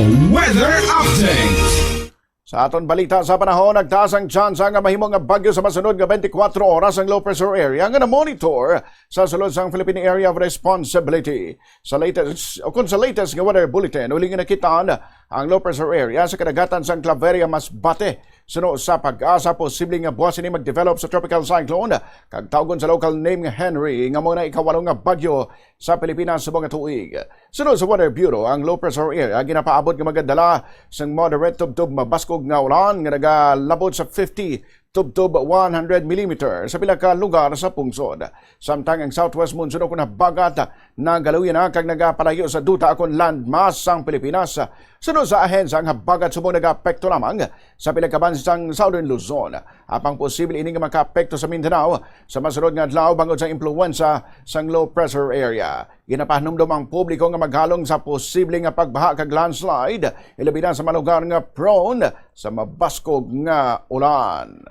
Weather Update. Sa aton balita sa panahon, nagtaas ang tsansa nga mahimong nga bagyo sa masunod nga 24 oras ang low pressure area nga na-monitor sa sulod sang Philippine Area of Responsibility. Sa latest nga weather bulletin, uli nga nakitaan ang low pressure area sa kadagatan sang Claveria, Masbate. Suno sa pag-asa, posibleng nga buwas ini mag-develop sa tropical cyclone kag tawgon sa local name nga Henry nga muna ikawalong nga bagyo sa Pilipinas sa mga tuig. Suno sa Weather Bureau, ang low pressure area ginapaabot nga magadala sang moderate tubtub mabaskog nga ulan nga nagalabot sa 50 tubtub 100 mm sa pila ka lugar sa pungsod. Samtang ang southwest monsoon ko na bagat na galuyan na kag nagapalayo sa duta akong landmass sang Pilipinas. Sunod sa ahensya ang habagat subong nag-apekto lamang sa pila ka bansang Southern Luzon. Apang posible ini nga maka-apekto sa Mindanao sa masunod nga adlaw bangod sa impluwensa sang low pressure area. Ginapahnumdum ang publiko nga maghalong sa posible nga pagbaha kag landslide, ilabi na sa mga lugar nga prone sa mabaskog nga ulan.